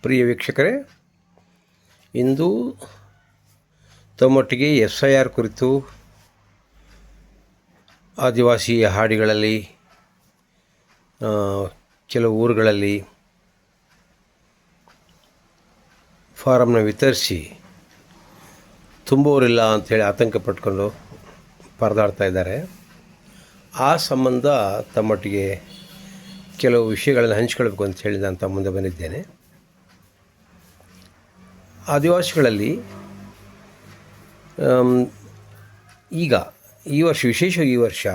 ಪ್ರಿಯ ವೀಕ್ಷಕರೇ, ಇಂದು ತಮ್ಮೊಟ್ಟಿಗೆ SIR ಕುರಿತು ಆದಿವಾಸಿ ಹಾಡಿಗಳಲ್ಲಿ ಕೆಲವು ಊರುಗಳಲ್ಲಿ ಫಾರಮ್ನ ವಿತರಿಸಿ ತುಂಬುವರಿಲ್ಲ ಅಂಥೇಳಿ ಆತಂಕ ಪಟ್ಕೊಂಡು ಪರದಾಡ್ತಾ ಇದ್ದಾರೆ. ಆ ಸಂಬಂಧ ತಮ್ಮೊಟ್ಟಿಗೆ ಕೆಲವು ವಿಷಯಗಳನ್ನು ಹಂಚಿಕೊಳ್ಬೇಕು ಅಂತ ಹೇಳಿ ನಾನು ತಮ್ಮ ಮುಂದೆ ಬಂದಿದ್ದೇನೆ. ಆದಿವಾಸಿಗಳಲ್ಲಿ ಈಗ ಈ ವರ್ಷ ವಿಶೇಷವಾಗಿ ಈ ವರ್ಷ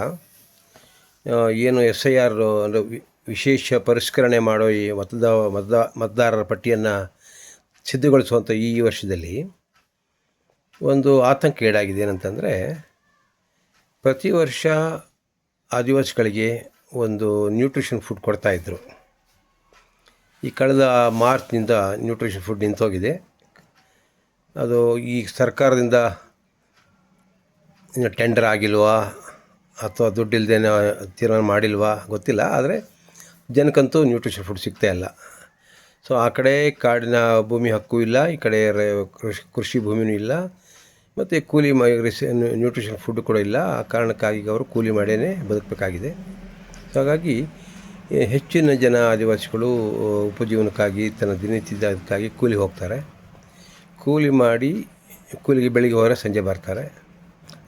ಏನು SIR ಅಂದರೆ ವಿಶೇಷ ಪರಿಷ್ಕರಣೆ ಮಾಡೋ ಈ ಮತದಾರರ ಪಟ್ಟಿಯನ್ನು ಸಿದ್ಧಗೊಳಿಸುವಂಥ ಈ ವರ್ಷದಲ್ಲಿ ಒಂದು ಆತಂಕ ಈಡಾಗಿದೆ. ಏನಂತಂದರೆ, ಪ್ರತಿ ವರ್ಷ ಆದಿವಾಸಿಗಳಿಗೆ ಒಂದು ನ್ಯೂಟ್ರಿಷನ್ ಫುಡ್ ಕೊಡ್ತಾಯಿದ್ರು. ಈ ಕಳೆದ ಮಾರ್ಚ್ನಿಂದ ನ್ಯೂಟ್ರಿಷನ್ ಫುಡ್ ನಿಂತೋಗಿದೆ. ಅದು ಈ ಸರ್ಕಾರದಿಂದ ಇನ್ನು ಟೆಂಡರ್ ಆಗಿಲ್ವಾ ಅಥವಾ ದುಡ್ಡಿಲ್ಲದೇನೋ ತೀರ್ಮಾನ ಮಾಡಿಲ್ವಾ ಗೊತ್ತಿಲ್ಲ. ಆದರೆ ಜನಕ್ಕಂತೂ ನ್ಯೂಟ್ರಿಷನ್ ಫುಡ್ ಸಿಗ್ತಾ ಇಲ್ಲ. ಸೊ ಆ ಕಡೆ ಕಾಡಿನ ಭೂಮಿ ಹಕ್ಕು ಇಲ್ಲ, ಈ ಕಡೆ ಕೃಷಿ ಭೂಮಿನೂ ಇಲ್ಲ, ಮತ್ತು ಕೂಲಿ ನ್ಯೂಟ್ರಿಷನ್ ಫುಡ್ ಕೂಡ ಇಲ್ಲ. ಆ ಕಾರಣಕ್ಕಾಗಿ ಅವರು ಕೂಲಿ ಮಾಡೇ ಬದುಕಬೇಕಾಗಿದೆ. ಸೊ ಹಾಗಾಗಿ ಹೆಚ್ಚಿನ ಜನ ಆದಿವಾಸಿಗಳು ಉಪಜೀವನಕ್ಕಾಗಿ ತನ್ನ ದಿನನಿತ್ಯದಕ್ಕಾಗಿ ಕೂಲಿ ಹೋಗ್ತಾರೆ. ಕೂಲಿ ಮಾಡಿ ಕೂಲಿಗೆ ಬೆಳಿಗ್ಗೆ ಹೋದರೆ ಸಂಜೆ ಬರ್ತಾರೆ,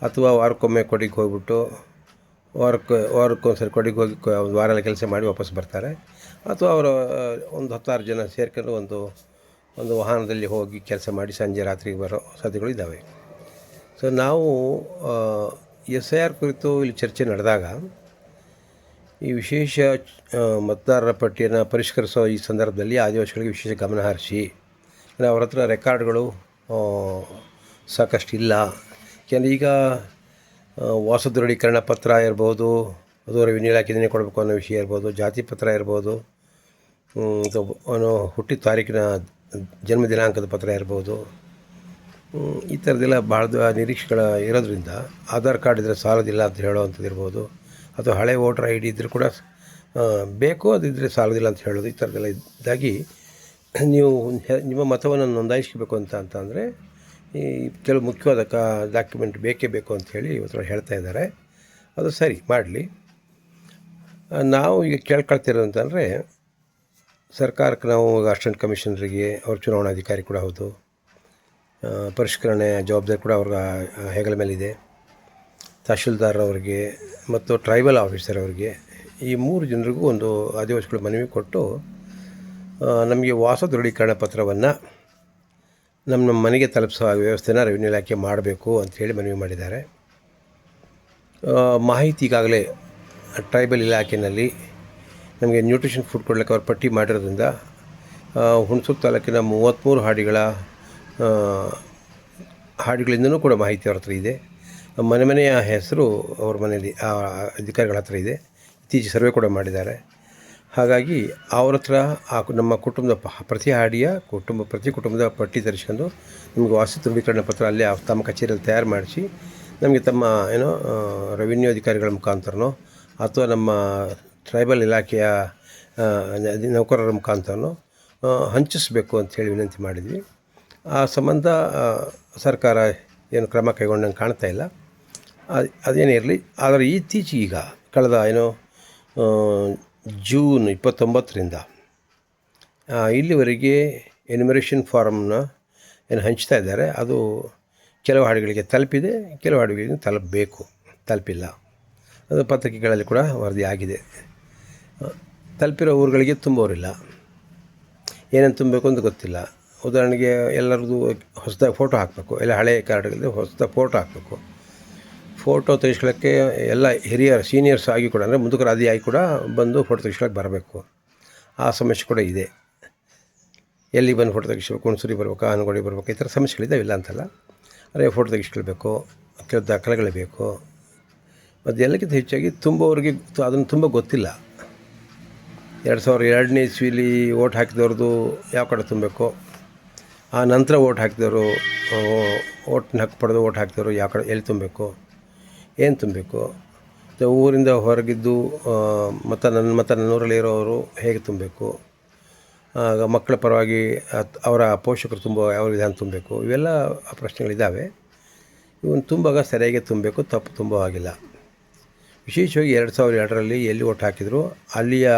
ಅಥವಾ ವಾರಕ್ಕೊಮ್ಮೆ ಕೊಡಿಗೆ ಹೋಗ್ಬಿಟ್ಟು ವಾರಕ್ಕೊಂದ್ಸರಿ ಕೊಡಿಗೆ ಹೋಗಿ ಒಂದು ವಾರ ಕೆಲಸ ಮಾಡಿ ವಾಪಸ್ ಬರ್ತಾರೆ. ಅಥವಾ ಅವರು ಒಂದು 10-6 ಜನ ಸೇರ್ಕೊಂಡು ಒಂದು ವಾಹನದಲ್ಲಿ ಹೋಗಿ ಕೆಲಸ ಮಾಡಿ ಸಂಜೆ ರಾತ್ರಿಗೆ ಬರೋ ಸಾಧ್ಯತೆಗಳು ಇದ್ದಾವೆ. ಸೊ ನಾವು SIR ಕುರಿತು ಇಲ್ಲಿ ಚರ್ಚೆ ನಡೆದಾಗ ಈ ವಿಶೇಷ ಮತದಾರರ ಪಟ್ಟಿಯನ್ನು ಪರಿಷ್ಕರಿಸೋ ಈ ಸಂದರ್ಭದಲ್ಲಿ ಆದಿವಾಸಿಗಳಿಗೆ ವಿಶೇಷ ಗಮನ ಹರಿಸಿ, ಅವ್ರ ಹತ್ರ ರೆಕಾರ್ಡ್ಗಳು ಸಾಕಷ್ಟು ಇಲ್ಲ. ಯಾಕೆಂದರೆ ಈಗ ವಾಸ ದೃಢೀಕರಣ ಪತ್ರ ಇರ್ಬೋದು, ಅದು ರೆವಿನ್ಯೂ ಇಲಾಖೆನೇ ಕೊಡಬೇಕು ಅನ್ನೋ ವಿಷಯ ಇರ್ಬೋದು, ಜಾತಿ ಪತ್ರ ಇರ್ಬೋದು, ಅವನು ಹುಟ್ಟಿದ ತಾರೀಕಿನ ಜನ್ಮ ದಿನಾಂಕದ ಪತ್ರ ಇರ್ಬೋದು, ಈ ಥರದ್ದೆಲ್ಲ ಭಾಳ ನಿರೀಕ್ಷೆಗಳ ಇರೋದ್ರಿಂದ ಆಧಾರ್ ಕಾರ್ಡ್ ಇದ್ದರೆ ಸಾಲೋದಿಲ್ಲ ಅಂತ ಹೇಳೋವಂಥದ್ದು ಇರ್ಬೋದು, ಅಥವಾ ಹಳೆ ವೋಟರ್ ID ಇದ್ದರೂ ಕೂಡ ಬೇಕು, ಅದಿದ್ದರೆ ಸಾಲೋದಿಲ್ಲ ಅಂತ ಹೇಳೋದು. ಈ ಥರದ್ದೆಲ್ಲ ಇದ್ದಾಗಿ ನೀವು ನಿಮ್ಮ ಮತವನ್ನು ನೋಂದಾಯಿಸ್ಕೋಬೇಕು ಅಂತಂದರೆ ಈ ಕೆಲವು ಮುಖ್ಯವಾದ ಡಾಕ್ಯುಮೆಂಟ್ ಬೇಕೇ ಬೇಕು ಅಂಥೇಳಿ ಇವತ್ತು ಹೇಳ್ತಾ ಇದ್ದಾರೆ. ಅದು ಸರಿ, ಮಾಡಲಿ. ನಾವು ಈಗ ಕೇಳ್ಕೊಳ್ತಿರೋದಂತಂದರೆ, ಸರ್ಕಾರಕ್ಕೆ ನಾವು ಅಸಿಸ್ಟೆಂಟ್ ಕಮಿಷನರಿಗೆ, ಅವ್ರ ಚುನಾವಣಾಧಿಕಾರಿ ಕೂಡ ಹೌದು, ಪರಿಷ್ಕರಣೆ ಜವಾಬ್ದಾರಿ ಕೂಡ ಅವ್ರ ಹೆಗಲ ಮೇಲಿದೆ, ತಹಶೀಲ್ದಾರ್ ಅವರಿಗೆ ಮತ್ತು ಟ್ರೈಬಲ್ ಆಫೀಸರ್ ಅವರಿಗೆ, ಈ 3 ಜನರಿಗೂ ಒಂದು ಆದಿವಾಸಿಗಳು ಮನವಿ ಕೊಟ್ಟು ನಮಗೆ ವಾಸ ದೃಢೀಕರಣ ಪತ್ರವನ್ನು ನಮ್ಮ ಮನೆಗೆ ತಲುಪಿಸೋ ವ್ಯವಸ್ಥೆನ ರೆವಿನ್ಯೂ ಇಲಾಖೆ ಮಾಡಬೇಕು ಅಂಥೇಳಿ ಮನವಿ ಮಾಡಿದ್ದಾರೆ. ಮಾಹಿತಿ ಈಗಾಗಲೇ ಟ್ರೈಬಲ್ ಇಲಾಖೆಯಲ್ಲಿ ನಮಗೆ ನ್ಯೂಟ್ರಿಷನ್ ಫುಡ್ ಕೊಡಲಿಕ್ಕೆ ಅವ್ರು ಪಟ್ಟಿ ಮಾಡಿರೋದ್ರಿಂದ ಹುಣಸೂರು ತಾಲೂಕಿನ 33 ಹಾಡಿಗಳಿಂದನೂ ಕೂಡ ಮಾಹಿತಿ ಅವ್ರ ಹತ್ರ ಇದೆ. ಮನೆಯ ಹೆಸರು ಅವ್ರ ಮನೆಯಲ್ಲಿ ಅಧಿಕಾರಿಗಳ ಹತ್ರ ಇದೆ. ಇತ್ತೀಚೆಗೆ ಸರ್ವೆ ಕೂಡ ಮಾಡಿದ್ದಾರೆ. ಹಾಗಾಗಿ ಅವ್ರ ಹತ್ರ ನಮ್ಮ ಕುಟುಂಬದ ಪ್ರತಿ ಕುಟುಂಬದ ಪಟ್ಟಿ ತರಿಸ್ಕೊಂಡು ನಮಗೆ ವಾಸ ದೃಢೀಕರಣ ಪತ್ರ ಅಲ್ಲೇ ತಮ್ಮ ಕಚೇರಿಯಲ್ಲಿ ತಯಾರು ಮಾಡಿಸಿ ನಮಗೆ ತಮ್ಮ ರೆವಿನ್ಯೂ ಅಧಿಕಾರಿಗಳ ಮುಖಾಂತರನೋ ಅಥವಾ ನಮ್ಮ ಟ್ರೈಬಲ್ ಇಲಾಖೆಯ ನೌಕರರ ಮುಖಾಂತರನೋ ಹಂಚಿಸಬೇಕು ಅಂಥೇಳಿ ವಿನಂತಿ ಮಾಡಿದ್ವಿ. ಆ ಸಂಬಂಧ ಸರ್ಕಾರ ಏನು ಕ್ರಮ ಕೈಗೊಂಡಂಗೆ ಕಾಣ್ತಾ ಇಲ್ಲ. ಅದೇನೇ ಇರಲಿ, ಆದರೆ ಇತ್ತೀಚೆಗೆ ಈಗ ಕಳೆದ ಜೂನ್ 29ರಿಂದ ಇಲ್ಲಿವರೆಗೆ ಎನ್ಯುಮರೇಷನ್ ಫಾರಮ್ನ ಏನು ಹಂಚ್ತಾ ಇದ್ದಾರೆ, ಅದು ಕೆಲವು ಹಾಡುಗಳಿಗೆ ತಲುಪಿದೆ, ಕೆಲವು ಹಾಡುಗಳಿಗೆ ತಲುಪಿಲ್ಲ. ಅದು ಪತ್ರಿಕೆಗಳಲ್ಲಿ ಕೂಡ ವರದಿ ಆಗಿದೆ. ತಲುಪಿರೋ ಊರುಗಳಿಗೆ ತುಂಬೋರಿಲ್ಲ, ಏನೇನು ತುಂಬಬೇಕು ಅಂತ ಗೊತ್ತಿಲ್ಲ. ಉದಾಹರಣೆಗೆ ಎಲ್ಲರದ್ದು ಹೊಸದಾಗಿ ಫೋಟೋ ಹಾಕಬೇಕು, ಎಲ್ಲ ಹಳೆಯ ಕಾರ್ಡ್ಗಳಲ್ಲಿ ಹೊಸದಾಗಿ ಫೋಟೋ ಹಾಕಬೇಕು. ಫೋಟೋ ತೆಗೆಸ್ಕೊಳ್ಳೋಕ್ಕೆ ಎಲ್ಲ ಸೀನಿಯರ್ಸ್ ಆಗಿ ಕೂಡ, ಅಂದರೆ ಮುದುಕರಾದಿಯಾಗಿ ಕೂಡ ಬಂದು ಫೋಟೋ ತೆಗೆಸ್ಕೊಳ್ಳೋಕೆ ಬರಬೇಕು. ಆ ಸಮಸ್ಯೆ ಕೂಡ ಇದೆ. ಎಲ್ಲಿ ಬಂದು ಫೋಟೋ ತೆಗಿಸ್ಬೇಕು, ಹುಣಸೂರಿ ಬರ್ಬೇಕು, ಆನಗೋಡಿ ಬರ್ಬೇಕು, ಈ ಥರ ಸಮಸ್ಯೆಗಳಿದ್ದಾವೆ, ಇಲ್ಲ ಅಂತಲ್ಲ. ಅದೇ ಫೋಟೋ ತೆಗಿಸ್ಕೊಳ್ಬೇಕು, ಕೆಲವು ದಾಖಲೆಗಳು ಬೇಕು. ಮತ್ತು ಎಲ್ಲಕ್ಕಿಂತ ಹೆಚ್ಚಾಗಿ ತುಂಬುವವರಿಗೆ ಅದನ್ನು ತುಂಬ ಗೊತ್ತಿಲ್ಲ. 2002ನೇ ಇಸ್ವಿಲಿ ಓಟ್ ಹಾಕಿದವ್ರದ್ದು ಯಾವ ಕಡೆ ತುಂಬಬೇಕು, ಆ ನಂತರ ಓಟ್ ಹಾಕಿದವರು ಓಟ್ನ ಹಕ್ಕು ಪಡೆದು ಓಟ್ ಹಾಕಿದವರು ಯಾವ ಕಡೆ ಎಲ್ಲಿ ತುಂಬಬೇಕು, ಏನು ತುಂಬಬೇಕು, ಊರಿಂದ ಹೊರಗಿದ್ದು ನನ್ನೂರಲ್ಲಿ ಇರೋರು ಹೇಗೆ ತುಂಬಬೇಕು, ಮಕ್ಕಳ ಪರವಾಗಿ ಅವರ ಪೋಷಕರು ಯಾವ ವಿಧಾನ ತುಂಬಬೇಕು, ಇವೆಲ್ಲ ಪ್ರಶ್ನೆಗಳಿದ್ದಾವೆ. ಇವನ್ನ ತುಂಬಾಗ ಸರಿಯಾಗಿ ತುಂಬಬೇಕು, ತಪ್ಪು ತುಂಬೋ ಹಾಗಿಲ್ಲ. ವಿಶೇಷವಾಗಿ 2002ರಲ್ಲಿ ಎಲ್ಲಿ ಓಟ್ ಹಾಕಿದ್ರು ಅಲ್ಲಿಯ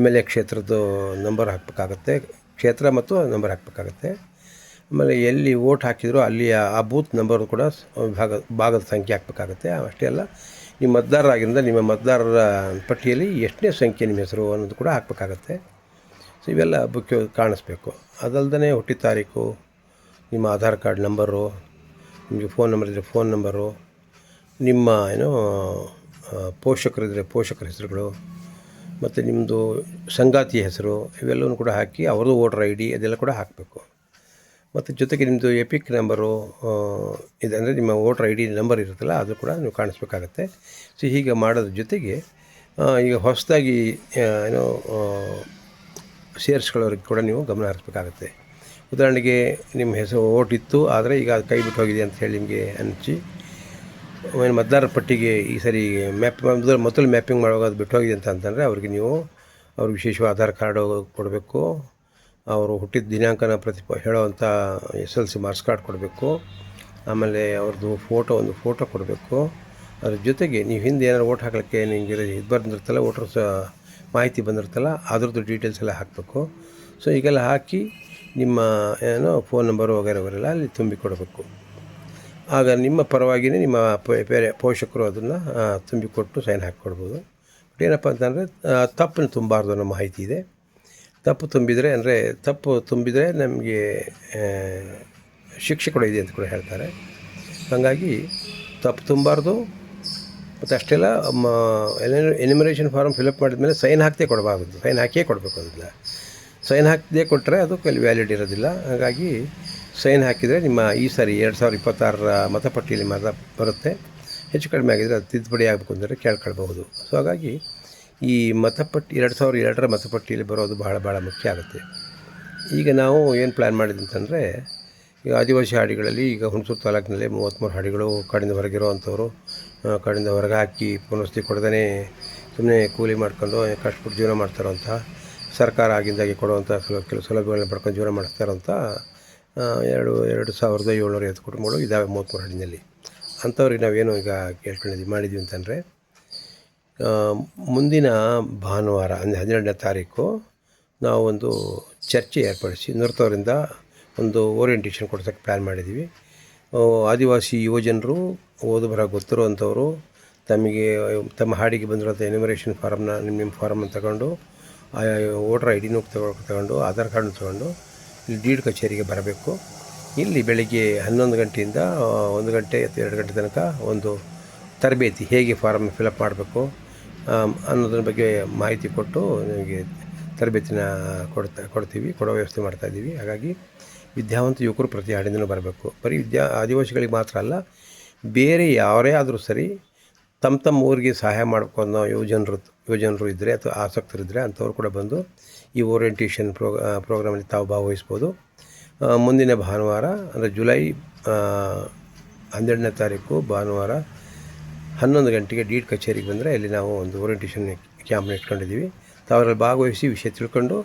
MLA ಕ್ಷೇತ್ರದ್ದು ನಂಬರ್ ಹಾಕಬೇಕಾಗತ್ತೆ, ಕ್ಷೇತ್ರ ಮತ್ತು ನಂಬರ್ ಹಾಕಬೇಕಾಗತ್ತೆ. ಆಮೇಲೆ ಎಲ್ಲಿ ಓಟ್ ಹಾಕಿದ್ರು ಅಲ್ಲಿಯ ಆ ಬೂತ್ ನಂಬರು ಕೂಡ ಭಾಗದ ಸಂಖ್ಯೆ ಹಾಕಬೇಕಾಗತ್ತೆ. ಅಷ್ಟೇ ಅಲ್ಲ, ನಿಮ್ಮ ಮತದಾರರಾಗಿರಿಂದ ನಿಮ್ಮ ಮತದಾರರ ಪಟ್ಟಿಯಲ್ಲಿ ಎಷ್ಟನೇ ಸಂಖ್ಯೆ ನಿಮ್ಮ ಹೆಸರು ಅನ್ನೋದು ಕೂಡ ಹಾಕಬೇಕಾಗತ್ತೆ. ಸೊ ಇವೆಲ್ಲ ಮುಖ್ಯವಾಗಿ ಕಾಣಿಸ್ಬೇಕು. ಅದಲ್ಲದೆ ಹುಟ್ಟಿದ ತಾರೀಕು, ನಿಮ್ಮ ಆಧಾರ್ ಕಾರ್ಡ್ ನಂಬರು, ನಿಮಗೆ ಫೋನ್ ನಂಬರ್ ಇದ್ದರೆ ಫೋನ್ ನಂಬರು, ನಿಮ್ಮ ಪೋಷಕರಿದ್ದರೆ ಪೋಷಕರ ಹೆಸರುಗಳು, ಮತ್ತು ನಿಮ್ಮದು ಸಂಗಾತಿಯ ಹೆಸರು, ಇವೆಲ್ಲವೂ ಕೂಡ ಹಾಕಿ ಅವ್ರದ್ದು ವೋಟರ್ ID ಅದೆಲ್ಲ ಕೂಡ ಹಾಕಬೇಕು. ಮತ್ತು ಜೊತೆಗೆ ನಿಮ್ಮದು ಎಪಿಕ್ ನಂಬರು ಇದೆ, ಅಂದರೆ ನಿಮ್ಮ ವೋಟರ್ ID ನಂಬರ್ ಇರುತ್ತಲ್ಲ ಅದು ಕೂಡ ನೀವು ಕಾಣಿಸ್ಬೇಕಾಗತ್ತೆ. ಸೊ ಹೀಗೆ ಮಾಡೋದ್ರ ಜೊತೆಗೆ ಈಗ ಹೊಸದಾಗಿ ಸೇರಿಸ್ಕೊಳ್ಳೋರಿಗೆ ಕೂಡ ನೀವು ಗಮನ ಹರಿಸ್ಬೇಕಾಗತ್ತೆ. ಉದಾಹರಣೆಗೆ ನಿಮ್ಮ ಹೆಸರು ಓಟ್ ಇತ್ತು, ಆದರೆ ಈಗ ಅದು ಕೈ ಬಿಟ್ಟು ಹೋಗಿದೆ ಅಂತ ಹೇಳಿ ನಿಮಗೆ ಅನಿಸಿ ಮತದಾರರ ಪಟ್ಟಿಗೆ ಈ ಸರಿ ಮೊದಲು ಮ್ಯಾಪಿಂಗ್ ಮಾಡುವಾಗ ಅದು ಬಿಟ್ಟು ಹೋಗಿದೆ ಅಂತಂದರೆ ಅವ್ರಿಗೆ ನೀವು ಅವ್ರಿಗೆ ವಿಶೇಷವಾಗಿ ಆಧಾರ್ ಕಾರ್ಡು ಕೊಡಬೇಕು, ಅವರು ಹುಟ್ಟಿದ ದಿನಾಂಕನ ಹೇಳೋವಂಥ SLC ಮಾರ್ಕ್ಸ್ ಕಾರ್ಡ್ ಕೊಡಬೇಕು, ಆಮೇಲೆ ಅವ್ರದ್ದು ಒಂದು ಫೋಟೋ ಕೊಡಬೇಕು. ಅದ್ರ ಜೊತೆಗೆ ನೀವು ಹಿಂದೆ ಏನಾದ್ರು ಓಟ್ ಹಾಕಲಿಕ್ಕೆ ನಿಮಗೆ ಇದು ಬಂದಿರ್ತಲ್ಲ, ವೋಟರ್ಸ್ ಮಾಹಿತಿ ಬಂದಿರ್ತಲ್ಲ, ಅದ್ರದ್ದು ಡೀಟೇಲ್ಸ್ ಎಲ್ಲ ಹಾಕಬೇಕು. ಸೊ ಈಗೆಲ್ಲ ಹಾಕಿ ನಿಮ್ಮ ಫೋನ್ ನಂಬರು ವಗೈರೆಲ್ಲ ಅಲ್ಲಿ ತುಂಬಿಕೊಡಬೇಕು. ಆಗ ನಿಮ್ಮ ಪರವಾಗಿಯೇ ನಿಮ್ಮ ಬೇರೆ ಪೋಷಕರು ಅದನ್ನು ತುಂಬಿಕೊಟ್ಟು ಸೈನ್ ಹಾಕಿಕೊಡ್ಬೋದು. ಬಟ್ ಏನಪ್ಪ ಅಂತಂದರೆ ತಪ್ಪನ್ನು ತುಂಬಾರ್ದು ಅನ್ನೋ ಮಾಹಿತಿ ಇದೆ. ತಪ್ಪು ತುಂಬಿದರೆ ನಮಗೆ ಶಿಕ್ಷೆ ಕೂಡ ಇದೆ ಅಂತ ಕೂಡ ಹೇಳ್ತಾರೆ. ಹಾಗಾಗಿ ತಪ್ಪು ತುಂಬಾರ್ದು. ಮತ್ತು ಅಷ್ಟೆಲ್ಲ ಎನ್ಯುಮರೇಷನ್ ಫಾರ್ಮ್ ಫಿಲಪ್ ಮಾಡಿದ ಮೇಲೆ ಸೈನ್ ಹಾಕದೇ ಕೊಡಬಾರ್ದು, ಸೈನ್ ಹಾಕಿಯೇ ಕೊಡಬೇಕು. ಅದನ್ನು ಸೈನ್ ಹಾಕದೇ ಕೊಟ್ಟರೆ ಅದು ವ್ಯಾಲಿಡ್ ಇರೋದಿಲ್ಲ. ಹಾಗಾಗಿ ಸೈನ್ ಹಾಕಿದರೆ ನಿಮ್ಮ ಈ ಸಾರಿ 2026ರ ಮತಪಟ್ಟಿಯಲ್ಲಿ ಮತ ಬರುತ್ತೆ. ಹೆಚ್ಚು ಕಡಿಮೆ ಆಗಿದರೆ ಅದು ತಿದ್ದುಪಡಿ ಆಗಬೇಕು ಅಂದರೆ ಕೇಳ್ಕೊಳ್ಬಹುದು. ಸೊ ಹಾಗಾಗಿ ಈ ಮತಪಟ್ಟಿ 2002ರ ಮತಪಟ್ಟಿಯಲ್ಲಿ ಬರೋದು ಬಹಳ ಮುಖ್ಯ ಆಗುತ್ತೆ. ಈಗ ನಾವು ಏನು ಪ್ಲ್ಯಾನ್ ಮಾಡಿದ್ವಿ ಅಂತಂದರೆ, ಈಗ ಆದಿವಾಸಿ ಹಾಡಿಗಳಲ್ಲಿ ಈಗ ಹುಣಸೂರು ತಾಲೂಕಿನಲ್ಲಿ 33 ಹಾಡಿಗಳು ಕಾಡಿಂದ ಹೊರಗಿರೋವಂಥವ್ರು, ಕಾಡಿಂದ ಹೊರಗೆ ಹಾಕಿ ಪುನರ್ವಸತಿ ಕೊಡದೇ ಸುಮ್ಮನೆ ಕೂಲಿ ಮಾಡ್ಕೊಂಡು ಕಷ್ಟಪಟ್ಟು ಜೀವನ ಮಾಡ್ತಾರಂಥ, ಸರ್ಕಾರ ಆಗಿಂದಾಗಿ ಕೊಡುವಂಥ ಕೆಲವು ಸೌಲಭ್ಯಗಳನ್ನ ಪಡ್ಕೊಂಡು ಜೀವನ ಮಾಡಿಸ್ತಾ ಇರೋಂಥ 2750 ಕುಟುಂಬಗಳು ಇದ್ದಾವೆ 33 ಹಾಡಿನಲ್ಲಿ. ಅಂಥವ್ರಿಗೆ ನಾವೇನು ಈಗ ಮಾಡಿದ್ವಿ ಅಂತಂದರೆ, ಮುಂದಿನ ಭಾನುವಾರ ಅಂದರೆ 12ನೇ ತಾರೀಕು ನಾವು ಒಂದು ಚರ್ಚೆ ಏರ್ಪಡಿಸಿ 100 ಒಂದು ಓರಿಯೆಂಟೇಷನ್ ಕೊಡ್ಸೋಕ್ಕೆ ಪ್ಲ್ಯಾನ್ ಮಾಡಿದ್ದೀವಿ. ಆದಿವಾಸಿ ಯುವಜನರು ಓದು ಬರ ಗೊತ್ತಿರುವಂಥವರು ತಮ್ಮ ಹಾಡಿಗೆ ಬಂದಿರೋಂಥ ಎನ್ಯುಮರೇಷನ್ ಫಾರಮ್ನ ನಿಮ್ಮ ಫಾರಮನ್ನು ತಗೊಂಡು, ವೋಟರ್ ID ತಗೊಂಡು, ಆಧಾರ್ ಕಾರ್ಡ್ನ ತಗೊಂಡು ಇಲ್ಲಿ ಡೀಡ್ ಕಚೇರಿಗೆ ಬರಬೇಕು. ಇಲ್ಲಿ ಬೆಳಿಗ್ಗೆ 11 ಗಂಟೆಯಿಂದ 1 ಗಂಟೆ 2 ಗಂಟೆ ತನಕ ಒಂದು ತರಬೇತಿ, ಹೇಗೆ ಫಾರಮ್ ಫಿಲಪ್ ಮಾಡಬೇಕು ಅನ್ನೋದ್ರ ಬಗ್ಗೆ ಮಾಹಿತಿ ಕೊಟ್ಟು ನಿಮಗೆ ತರಬೇತಿನ ಕೊಡೋ ವ್ಯವಸ್ಥೆ ಮಾಡ್ತಾಯಿದ್ದೀವಿ. ಹಾಗಾಗಿ ವಿದ್ಯಾವಂತ ಯುವಕರು ಪ್ರತಿ ಹಾಡಿಂದಲೂ ಬರಬೇಕು. ಬರೀ ಆದಿವಾಸಿಗಳಿಗೆ ಮಾತ್ರ ಅಲ್ಲ, ಬೇರೆ ಯಾರೇ ಆದರೂ ಸರಿ ತಮ್ಮ ಊರಿಗೆ ಸಹಾಯ ಮಾಡಬೇಕು ಅನ್ನೋ ಯುವಜನರು ಇದ್ದರೆ ಅಥವಾ ಆಸಕ್ತರಿದ್ದರೆ ಅಂಥವ್ರು ಕೂಡ ಬಂದು ಈ ಓರಿಯೆಂಟೇಷನ್ ಪ್ರೋಗ್ರಾಮಲ್ಲಿ ತಾವು ಭಾಗವಹಿಸ್ಬೋದು. ಮುಂದಿನ ಭಾನುವಾರ ಅಂದರೆ ಜುಲೈ 12ನೇ ತಾರೀಕು ಭಾನುವಾರ 11 ಗಂಟೆಗೆ ಡೀಡ್ ಕಚೇರಿಗೆ ಬಂದರೆ ಇಲ್ಲಿ ನಾವು ಒಂದು ಓರಿಯೆಂಟೇಷನ್ ಕ್ಯಾಂಪ್ನ ಇಟ್ಕೊಂಡಿದ್ದೀವಿ. ತಾವರಲ್ಲಿ ಭಾಗವಹಿಸಿ ವಿಷಯ ತಿಳ್ಕೊಂಡು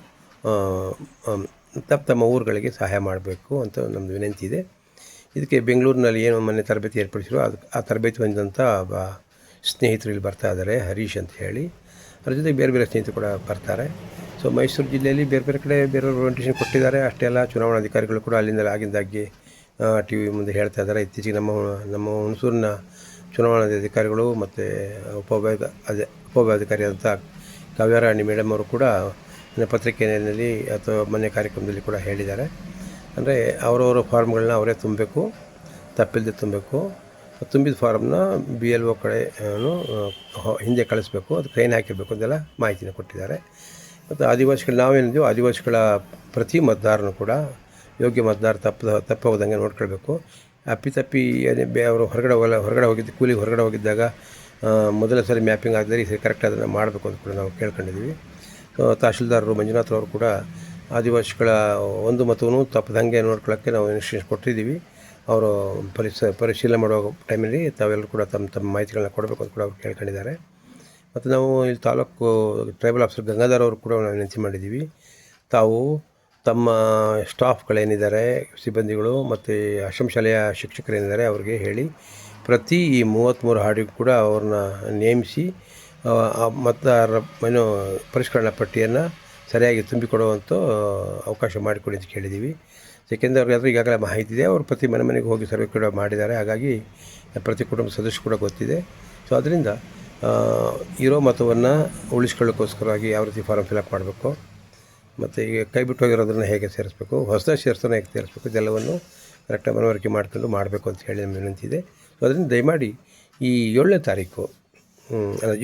ತಮ್ಮ ಊರುಗಳಿಗೆ ಸಹಾಯ ಮಾಡಬೇಕು ಅಂತ ನಮ್ಮದು ವಿನಂತಿ ಇದೆ. ಇದಕ್ಕೆ ಬೆಂಗಳೂರಿನಲ್ಲಿ ಏನು ಮೊನ್ನೆ ತರಬೇತಿ ಏರ್ಪಡಿಸಿರೋ ಆ ತರಬೇತಿ ಹೊಂದಿದಂಥ ಸ್ನೇಹಿತರು ಇಲ್ಲಿ ಬರ್ತಾ ಇದ್ದಾರೆ, ಹರೀಶ್ ಅಂತ ಹೇಳಿ. ಅದ್ರ ಜೊತೆಗೆ ಬೇರೆ ಸ್ನೇಹಿತರು ಕೂಡ ಬರ್ತಾರೆ. ಸೊ ಮೈಸೂರು ಜಿಲ್ಲೆಯಲ್ಲಿ ಬೇರೆ ಕಡೆ ಬೇರೆ ಓರಿಯೆಂಟೇಷನ್ ಕೊಟ್ಟಿದ್ದಾರೆ. ಅಷ್ಟೇ ಅಲ್ಲ, ಚುನಾವಣಾಧಿಕಾರಿಗಳು ಕೂಡ ಅಲ್ಲಿಂದ ಆಗಿಂದಾಗಿ TV ಮುಂದೆ ಹೇಳ್ತಾ ಇದ್ದಾರೆ. ಇತ್ತೀಚೆಗೆ ನಮ್ಮ ಹುಣಸೂರಿನ ಚುನಾವಣಾಧಿಕಾರಿಗಳು ಮತ್ತು ಉಪವಿಭಾಗಾಧಿಕಾರಿಯಾದಂಥ ಕಾವ್ಯರಾಣಿ ಮೇಡಮ್ ಅವರು ಕೂಡ ಪತ್ರಿಕೆಯಲ್ಲಿ ಅಥವಾ ಮೊನ್ನೆ ಕಾರ್ಯಕ್ರಮದಲ್ಲಿ ಕೂಡ ಹೇಳಿದ್ದಾರೆ. ಅಂದರೆ ಅವರವರ ಫಾರ್ಮ್ಗಳನ್ನ ಅವರೇ ತುಂಬಬೇಕು, ತಪ್ಪಿಲ್ಲದೆ ತುಂಬಬೇಕು. ತುಂಬಿದ ಫಾರಮ್ನ BLO ಕಡೆ ಹಿಂದೆ ಕಳಿಸ್ಬೇಕು, ಅದಕ್ಕೆ ಸೈನ್ ಹಾಕಿರಬೇಕು ಅಂತೆಲ್ಲ ಮಾಹಿತಿನ ಕೊಟ್ಟಿದ್ದಾರೆ. ಮತ್ತು ಆದಿವಾಸಿಗಳ ಪ್ರತಿ ಮತದಾರನು ಕೂಡ ಯೋಗ್ಯ ಮತದಾರ ತಪ್ಪೋದಂಗೆ ನೋಡ್ಕೊಳ್ಬೇಕು. ಅಪ್ಪಿತಪ್ಪಿ ಅವರು ಹೊರಗಡೆ ಹೋಗಿದ್ದು ಕೂಲಿಗೆ ಹೊರಗಡೆ ಹೋಗಿದ್ದಾಗ ಮೊದಲ ಸರಿ ಮ್ಯಾಪಿಂಗ್ ಆಗಿದ್ದರೆ ಈ ಸರಿ ಕರೆಕ್ಟ್ ಅದನ್ನು ಮಾಡಬೇಕು ಅಂತ ಕೂಡ ನಾವು ಕೇಳ್ಕೊಂಡಿದ್ದೀವಿ. ತಹಶೀಲ್ದಾರರು ಮಂಜುನಾಥ್ ಅವರು ಕೂಡ ಆದಿವಾಸಿಗಳ ಒಂದು ಮತವನ್ನು ತಪ್ಪದಂಗೆ ನೋಡ್ಕೊಳ್ಳೋಕ್ಕೆ ನಾವು ಇನ್ಸ್ಟ್ರಕ್ಷನ್ಸ್ ಕೊಟ್ಟಿದ್ದೀವಿ. ಅವರು ಪರಿಶೀಲನೆ ಮಾಡುವ ಟೈಮಲ್ಲಿ ತಾವೆಲ್ಲರೂ ಕೂಡ ತಮ್ಮ ಮಾಹಿತಿಗಳನ್ನ ಕೊಡಬೇಕು ಅಂತ ಕೂಡ ಅವ್ರು ಕೇಳ್ಕೊಂಡಿದ್ದಾರೆ. ಮತ್ತು ನಾವು ಇಲ್ಲಿ ತಾಲೂಕು ಟ್ರೈಬಲ್ ಆಫೀಸರ್ ಗಂಗಾಧರ್ ಅವರು ಕೂಡ ನಾವು ವಿನಂತಿ ಮಾಡಿದ್ದೀವಿ. ತಾವು ತಮ್ಮ ಸ್ಟಾಫ್ಗಳೇನಿದ್ದಾರೆ, ಸಿಬ್ಬಂದಿಗಳು ಮತ್ತು ಆಶ್ರಮ ಶಾಲೆಯ ಶಿಕ್ಷಕರೇನಿದ್ದಾರೆ ಅವ್ರಿಗೆ ಹೇಳಿ ಪ್ರತಿ ಈ 33 ಹಾಡಿಗೂ ಕೂಡ ಅವ್ರನ್ನ ನೇಮಿಸಿ ಮತದಾರರ ಪರಿಷ್ಕರಣಾ ಪಟ್ಟಿಯನ್ನು ಸರಿಯಾಗಿ ತುಂಬಿಕೊಡುವಂಥ ಅವಕಾಶ ಮಾಡಿಕೊಡಿ ಅಂತ ಕೇಳಿದ್ದೀವಿ. ಏಕೆಂದರೆ ಅವ್ರಿಗೆ ಈಗಾಗಲೇ ಮಾಹಿತಿ ಇದೆ. ಅವರು ಪ್ರತಿ ಮನೆಗೆ ಹೋಗಿ ಸರ್ವೆ ಕೂಡ ಮಾಡಿದ್ದಾರೆ. ಹಾಗಾಗಿ ಪ್ರತಿ ಕುಟುಂಬ ಸದಸ್ಯರು ಕೂಡ ಗೊತ್ತಿದೆ. ಸೊ ಅದರಿಂದ ಇರೋ ಮತವನ್ನು ಉಳಿಸ್ಕೊಳ್ಳೋಕ್ಕೋಸ್ಕರವಾಗಿ ಯಾವ ರೀತಿ ಫಾರಮ್ ಫಿಲಪ್ ಮಾಡಬೇಕು, ಮತ್ತು ಈಗ ಕೈ ಬಿಟ್ಟು ಹೋಗಿರೋದನ್ನು ಹೇಗೆ ಸೇರಿಸ್ಬೇಕು, ಹೊಸದಾಗಿ ಸೇರಿಸೋಣ ಹೇಗೆ ಸೇರಿಸ್ಬೇಕು, ಇದೆಲ್ಲವನ್ನು ಕರೆಕ್ಟಾಗಿ ಮನವರಿಕೆ ಮಾಡ್ಕೊಂಡು ಮಾಡಬೇಕು ಅಂತ ಹೇಳಿ ನಮ್ಮ ವಿನಂತಿ ಇದೆ. ಸೊ ಅದರಿಂದ ದಯಮಾಡಿ ಈ 7ನೇ ತಾರೀಕು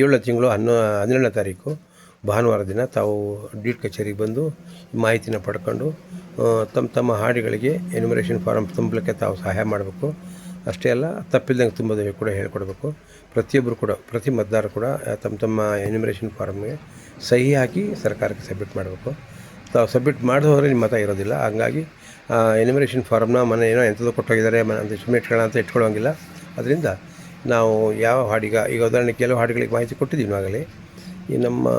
7ನೇ ತಿಂಗಳು 12ನೇ ತಾರೀಕು ಭಾನುವಾರ ದಿನ ತಾವು ಡೀಡ್ ಕಚೇರಿಗೆ ಬಂದು ಮಾಹಿತಿನ ಪಡ್ಕೊಂಡು ತಮ್ಮ ಹಾಡಿಗಳಿಗೆ ಎನ್ಯುಮರೇಷನ್ ಫಾರಮ್ ತುಂಬಲಿಕ್ಕೆ ತಾವು ಸಹಾಯ ಮಾಡಬೇಕು. ಅಷ್ಟೇ ಅಲ್ಲ, ತಪ್ಪಿಲ್ದಂಗೆ ತುಂಬೋದಕ್ಕೆ ಕೂಡ ಹೇಳ್ಕೊಡ್ಬೇಕು. ಪ್ರತಿಯೊಬ್ಬರು ಕೂಡ, ಪ್ರತಿ ಮತದಾರರು ಕೂಡ ತಮ್ಮ ಎನ್ಯುಮರೇಷನ್ ಫಾರಮ್ಗೆ ಸಹಿ ಹಾಕಿ ಸರ್ಕಾರಕ್ಕೆ ಸಬ್ಮಿಟ್ ಮಾಡಬೇಕು. ತಾವು ಸಬ್ಮಿಟ್ ಮಾಡಿದವರೆ ನಿಮ್ಮ ಮತ ಇರೋದಿಲ್ಲ. ಹಂಗಾಗಿ ಎನ್ಯುಮರೇಷನ್ ಫಾರಮ್ನ ಮನೆ ಏನೋ ಎಂಥದ್ದು ಕೊಟ್ಟೋಗಿದ್ದಾರೆ ಅಂತ ಸುಮ್ಮನೆ ಇಟ್ಕೊಳ್ಳೋ ಅಂತ ಇಟ್ಕೊಳ್ಳೋಂಗಿಲ್ಲ. ಅದರಿಂದ ನಾವು ಯಾವ ಈಗ ಉದಾಹರಣೆಗೆ ಕೆಲವು ಹಾಡುಗಳಿಗೆ ಮಾಹಿತಿ ಕೊಟ್ಟಿದ್ದೀವಿ ಆಗಲೇ. ಈ ನಮ್ಮ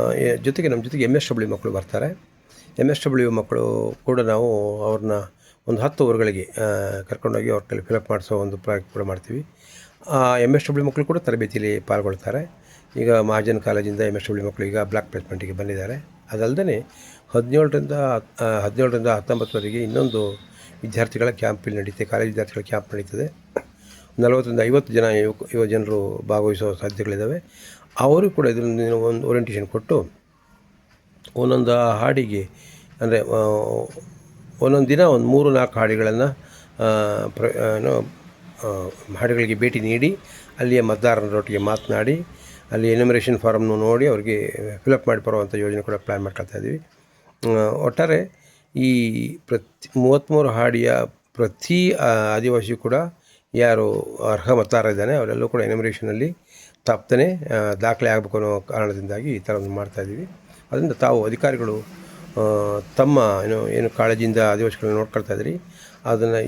ಜೊತೆಗೆ MSW ಮಕ್ಕಳು ಬರ್ತಾರೆ. MSW ಮಕ್ಕಳು ಕೂಡ ನಾವು ಅವ್ರನ್ನ ಒಂದು 10 ಊರುಗಳಿಗೆ ಕರ್ಕೊಂಡೋಗಿ ಅವ್ರ ಕೈಲಿ ಫಿಲಪ್ ಮಾಡಿಸೋ ಒಂದು ಪ್ರಯತ್ನ ಕೂಡ ಮಾಡ್ತೀವಿ. MSW ಮಕ್ಕಳು ಕೂಡ ತರಬೇತಿಯಲ್ಲಿ ಪಾಲ್ಗೊಳ್ತಾರೆ. ಈಗ ಮಹಾಜನ್ ಕಾಲೇಜಿಂದ MSW ಮಕ್ಕಳು ಈಗ ಬ್ಲಾಕ್ ಪ್ಲೇಸ್ಮೆಂಟಿಗೆ ಬಂದಿದ್ದಾರೆ. ಅದಲ್ಲದೆ 17ರಿಂದ 19ವರೆಗೆ ಇನ್ನೊಂದು ವಿದ್ಯಾರ್ಥಿಗಳ ಕ್ಯಾಂಪ್ ಇಲ್ಲಿ ನಡೀತದೆ, ಕಾಲೇಜ್ ವಿದ್ಯಾರ್ಥಿಗಳ ಕ್ಯಾಂಪ್ ನಡೀತದೆ. 40ರಿಂದ 50 ಜನ ಯುವ ಜನರು ಭಾಗವಹಿಸೋ ಸಾಧ್ಯತೆಗಳಿದ್ದಾವೆ. ಅವರು ಕೂಡ ಇದರಿಂದ ಒಂದು ಓರಿಯೆಂಟೇಷನ್ ಕೊಟ್ಟು ಒಂದೊಂದು ಹಾಡಿಗೆ ಅಂದರೆ ಒಂದೊಂದು ದಿನ ಒಂದು 3-4 ಹಾಡುಗಳನ್ನು ಹಾಡುಗಳಿಗೆ ಭೇಟಿ ನೀಡಿ ಅಲ್ಲಿಯ ಮತದಾರರೊಟ್ಟಿಗೆ ಮಾತನಾಡಿ ಅಲ್ಲಿ ಎನ್ಯುಮರೇಷನ್ ಫಾರಮ್ನು ನೋಡಿ ಅವರಿಗೆ ಫಿಲಪ್ ಮಾಡಿ ಬರುವಂಥ ಯೋಜನೆ ಕೂಡ ಪ್ಲ್ಯಾನ್ ಮಾಡ್ಕೊಳ್ತಾ ಇದ್ದೀವಿ. ಒಟ್ಟಾರೆ ಈ 33 ಹಾಡಿಯ ಪ್ರತಿ ಆದಿವಾಸಿಯು ಕೂಡ ಯಾರು ಅರ್ಹ ಮತದಾರ ಇದ್ದಾನೆ ಅವರೆಲ್ಲೂ ಕೂಡ ಎನ್ಯುಮರೇಷನಲ್ಲಿ ತಪ್ಪದೇ ದಾಖಲೆ ಆಗಬೇಕು ಅನ್ನೋ ಕಾರಣದಿಂದಾಗಿ ಈ ಥರ ಒಂದು ಮಾಡ್ತಾಯಿದ್ದೀವಿ. ಅದರಿಂದ ತಾವು ಅಧಿಕಾರಿಗಳು ತಮ್ಮ ಏನು ಕಾಳಜಿಯಿಂದ ಆದಿವಾಸಿಗಳನ್ನ ನೋಡ್ಕೊಳ್ತಾ ಇದ್ದೀರಿ, ಅದನ್ನು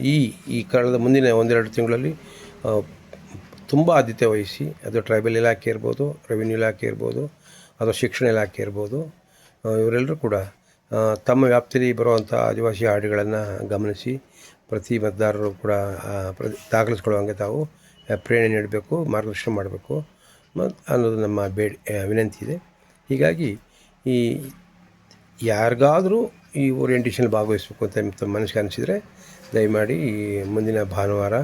ಈ ಕಳೆದ ಮುಂದಿನ 1-2 ತಿಂಗಳಲ್ಲಿ ತುಂಬ ಆದ್ಯತೆ ವಹಿಸಿ, ಅದು ಟ್ರೈಬಲ್ ಇಲಾಖೆ ಇರ್ಬೋದು, ರೆವಿನ್ಯೂ ಇಲಾಖೆ ಇರ್ಬೋದು, ಅಥವಾ ಶಿಕ್ಷಣ ಇಲಾಖೆ ಇರ್ಬೋದು, ಇವರೆಲ್ಲರೂ ಕೂಡ ತಮ್ಮ ವ್ಯಾಪ್ತಿಯಲ್ಲಿ ಬರುವಂಥ ಆದಿವಾಸಿ ಹಾಡುಗಳನ್ನು ಗಮನಿಸಿ ಪ್ರತಿ ಮತದಾರರು ಕೂಡ ದಾಖಲಿಸ್ಕೊಳ್ಳುವಂಗೆ ತಾವು ಪ್ರೇರಣೆ ನೀಡಬೇಕು, ಮಾರ್ಗದರ್ಶನ ಮಾಡಬೇಕು ಅನ್ನೋದು ನಮ್ಮ ವಿನಂತಿ ಇದೆ. ಹೀಗಾಗಿ ಈ ಯಾರಿಗಾದರೂ ಈ ಓರಿಯೆಂಟೇಷನ್ ಭಾಗವಹಿಸಬೇಕು ಅಂತ ಮನಸ್ಸಿಗೆ ಅನಿಸಿದರೆ ದಯಮಾಡಿ ಈ ಮುಂದಿನ ಭಾನುವಾರ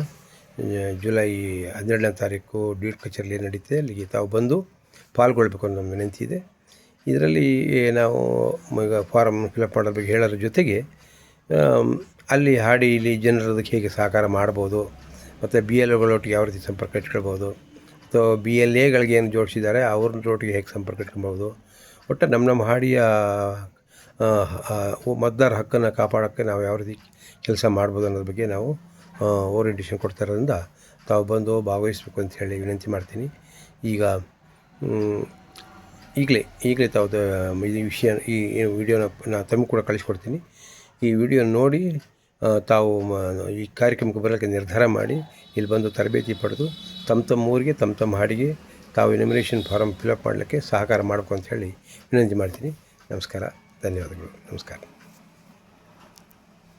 ಜುಲೈ 12ನೇ ತಾರೀಕು ಡೀಡ್ ಕಚೇರಿಯಲ್ಲಿ ನಡೀತದೆ, ಅಲ್ಲಿಗೆ ತಾವು ಬಂದು ಪಾಲ್ಗೊಳ್ಬೇಕು ಅನ್ನೋ ನಮ್ಮ ವಿನಂತಿ ಇದೆ. ಇದರಲ್ಲಿ ನಾವು ಈಗ ಫಾರಮ್ ಫಿಲಪ್ ಮಾಡೋದ್ರ ಬಗ್ಗೆ ಹೇಳೋದ್ರ ಜೊತೆಗೆ ಅಲ್ಲಿ ಇಲ್ಲಿ ಜನರದಕ್ಕೆ ಹೇಗೆ ಸಹಕಾರ ಮಾಡ್ಬೋದು, ಮತ್ತು BLOಗಳೊಟ್ಟಿಗೆ ಯಾವ ರೀತಿ ಸಂಪರ್ಕ ಇಟ್ಕೊಳ್ಬೋದು, ಅಥವಾ BLAಗಳಿಗೆ ಏನು ಜೋಡಿಸಿದ್ದಾರೆ ಅವ್ರನ್ನೊಟ್ಟಿಗೆ ಹೇಗೆ ಸಂಪರ್ಕ ಇಟ್ಕೊಳ್ಬೋದು, ಒಟ್ಟು ನಮ್ಮ ಹಾಡಿಯ ಮತದಾರ ಹಕ್ಕನ್ನು ಕಾಪಾಡೋಕ್ಕೆ ನಾವು ಯಾವ ರೀತಿ ಕೆಲಸ ಮಾಡ್ಬೋದು ಅನ್ನೋದ್ರ ಬಗ್ಗೆ ನಾವು ಓರಿಯೆಂಟೇಷನ್ ಕೊಡ್ತಾ ಇರೋದ್ರಿಂದ ತಾವು ಬಂದು ಭಾಗವಹಿಸಬೇಕು ಅಂತ ಹೇಳಿ ವಿನಂತಿ ಮಾಡ್ತೀನಿ. ಈಗಲೇ ತಾವು ಈ ವಿಷಯ ಈ ವಿಡಿಯೋನ ನಾನು ತಮಗೆ ಕೂಡ ಕಳಿಸ್ಕೊಡ್ತೀನಿ. ಈ ವಿಡಿಯೋ ನೋಡಿ ತಾವು ಈ ಕಾರ್ಯಕ್ರಮಕ್ಕೆ ಬರೋಕ್ಕೆ ನಿರ್ಧಾರ ಮಾಡಿ ಇಲ್ಲಿ ಬಂದು ತರಬೇತಿ ಪಡೆದು ತಮ್ಮ ಊರಿಗೆ ತಮ್ಮ ಹಾಡಿಗೆ ತಾವು ಎನ್ಯುಮರೇಷನ್ ಫಾರಮ್ ಫಿಲಪ್ ಮಾಡಲಿಕ್ಕೆ ಸಹಕಾರ ಮಾಡಬೇಕು ಅಂತ ಹೇಳಿ ವಿನಂತಿ ಮಾಡ್ತೀನಿ. ನಮಸ್ಕಾರ, ಧನ್ಯವಾದಗಳು, ನಮಸ್ಕಾರ.